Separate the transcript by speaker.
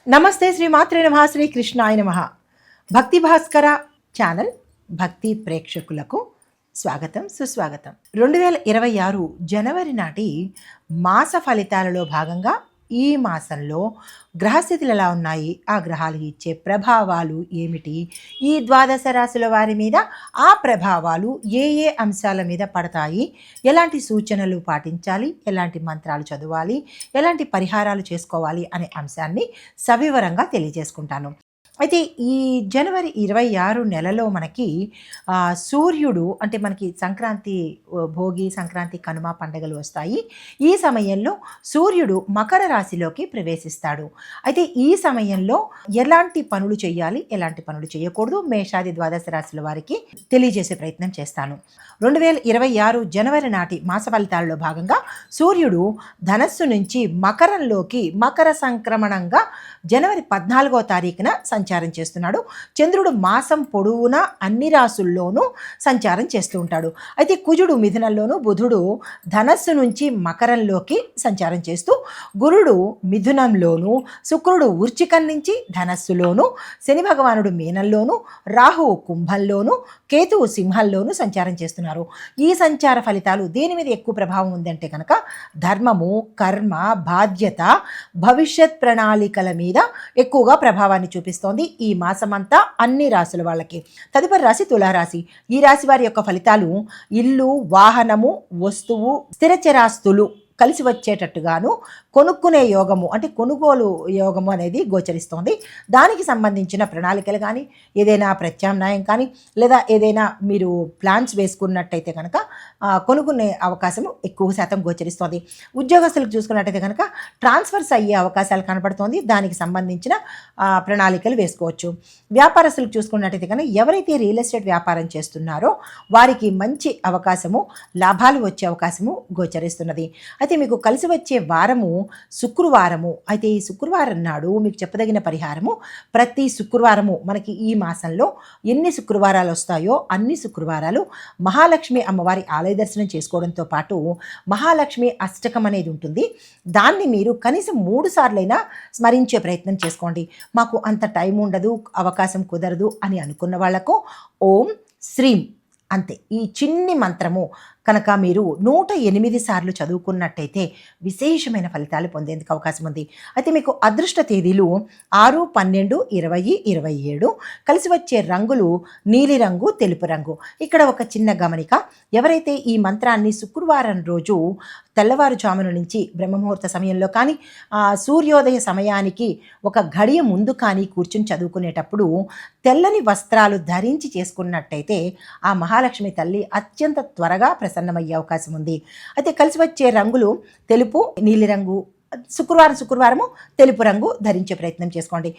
Speaker 1: నమస్తే శ్రీ మాత్రే నమః శ్రీ కృష్ణాయ నమః. భక్తి భాస్కర ఛానల్ భక్తి ప్రేక్షకులకు స్వాగతం సుస్వాగతం. 2026 జనవరి నాటి మాస ఫలితాలలో భాగంగా ఈ మాసంలో గ్రహస్థితులు ఎలా ఉన్నాయి, ఆ గ్రహాలు ఇచ్చే ప్రభావాలు ఏమిటి, ఈ ద్వాదశ రాశుల వారి మీద ఆ ప్రభావాలు ఏ ఏ అంశాల మీద పడతాయి, ఎలాంటి సూచనలు పాటించాలి, ఎలాంటి మంత్రాలు చదవాలి, ఎలాంటి పరిహారాలు చేసుకోవాలి అనే అంశాన్ని సవివరంగా తెలియజేసుకుంటాను. అయితే ఈ జనవరి 26 నెలలో మనకి సూర్యుడు అంటే మనకి సంక్రాంతి, భోగి, సంక్రాంతి, కనుమ పండుగలు వస్తాయి. ఈ సమయంలో సూర్యుడు మకర రాశిలోకి ప్రవేశిస్తాడు. అయితే ఈ సమయంలో ఎలాంటి పనులు చేయాలి, ఎలాంటి పనులు చేయకూడదు, మేషాది ద్వాదశ రాశుల వారికి తెలియజేసే ప్రయత్నం చేస్తాను. 2026 జనవరి నాటి మాస ఫలితాలలో భాగంగా సూర్యుడు ధనస్సు నుంచి మకరంలోకి మకర సంక్రమణంగా జనవరి 14వ తారీఖున సంచారం చేస్తున్నాడు. చంద్రుడు మాసం పొడవునా అన్ని రాసుల్లోనూ సంచారం చేస్తూ ఉంటాడు. అయితే కుజుడు మిథునంలోను, బుధుడు ధనస్సు నుంచి మకరంలోకి సంచారం చేస్తూ, గురుడు మిథునంలోను, శుక్రుడు వృశ్చికం నుంచి ధనస్సులోను, శని భగవానుడు మీనంలోను, రాహువు కుంభంలోను, కేతువు సింహంలోను సంచారం చేస్తున్నారు. ఈ సంచార ఫలితాలు దేని మీద ఎక్కువ ప్రభావం ఉందంటే కనుక ధర్మము, కర్మ, బాధ్యత, భవిష్యత్ ప్రణాళికల మీద ఎక్కువగా ప్రభావాన్ని చూపిస్తోంది ఈ మాసమంతా అన్ని రాశుల వాళ్ళకి. తదుపరి రాశి తులారాశి. ఈ రాశి వారి యొక్క ఫలితాలు ఇల్లు, వాహనము, వస్తువు, స్థిరచరాస్తులు కలిసి వచ్చేటట్టుగాను కొనుక్కునే యోగము అంటే కొనుగోలు యోగము అనేది గోచరిస్తోంది. దానికి సంబంధించిన ప్రణాళికలు కానీ, ఏదైనా ప్రత్యామ్నాయం కానీ, లేదా ఏదైనా మీరు ప్లాన్స్ వేసుకున్నట్టయితే కనుక కొనుక్కునే అవకాశము ఎక్కువ శాతం గోచరిస్తోంది. ఉద్యోగస్తులకు చూసుకున్నట్టయితే కనుక ట్రాన్స్ఫర్స్ అయ్యే అవకాశాలు కనపడుతోంది. దానికి సంబంధించిన ప్రణాళికలు వేసుకోవచ్చు. వ్యాపారస్తులకు చూసుకున్నట్టయితే కనుక ఎవరైతే రియల్ ఎస్టేట్ వ్యాపారం చేస్తున్నారో వారికి మంచి అవకాశము, లాభాలు వచ్చే అవకాశము గోచరిస్తున్నది. అయితే మీకు కలిసి వచ్చే వారము శుక్రవారము. అయితే ఈ శుక్రవారం నాడు మీకు చెప్పదగిన పరిహారము, ప్రతి శుక్రవారము మనకి ఈ మాసంలో ఎన్ని శుక్రవారాలు వస్తాయో అన్ని శుక్రవారాలు మహాలక్ష్మి అమ్మవారి ఆలయ దర్శనం చేసుకోవడంతో పాటు మహాలక్ష్మి అష్టకం అనేది ఉంటుంది. దాన్ని మీరు కనీసం 3 సార్లైనా స్మరించే ప్రయత్నం చేసుకోండి. మాకు అంత టైం ఉండదు, అవకాశం కుదరదు అని అనుకున్న వాళ్లకు ఓం శ్రీం అంతే, ఈ చిన్ని మంత్రము కనుక మీరు 108 సార్లు చదువుకున్నట్టయితే విశేషమైన ఫలితాలు పొందేందుకు అవకాశం ఉంది. అయితే మీకు అదృష్ట తేదీలు 6, 12, 20, 27. కలిసి వచ్చే రంగులు నీలిరంగు, తెలుపు రంగు. ఇక్కడ ఒక చిన్న గమనిక, ఎవరైతే ఈ మంత్రాన్ని శుక్రవారం రోజు తెల్లవారుజామున నుంచి బ్రహ్మముహూర్త సమయంలో కానీ, సూర్యోదయ సమయానికి ఒక గడియ ముందు కానీ కూర్చుని చదువుకునేటప్పుడు తెల్లని వస్త్రాలు ధరించి చేసుకున్నట్టయితే ఆ మహాలక్ష్మి తల్లి అత్యంత త్వరగా ప్రసన్నమయ్యే అవకాశం ఉంది. అయితే కలిసి వచ్చే రంగులు తెలుపు, నీలిరంగు. శుక్రవారము తెలుపు రంగు ధరించే ప్రయత్నం చేసుకోండి.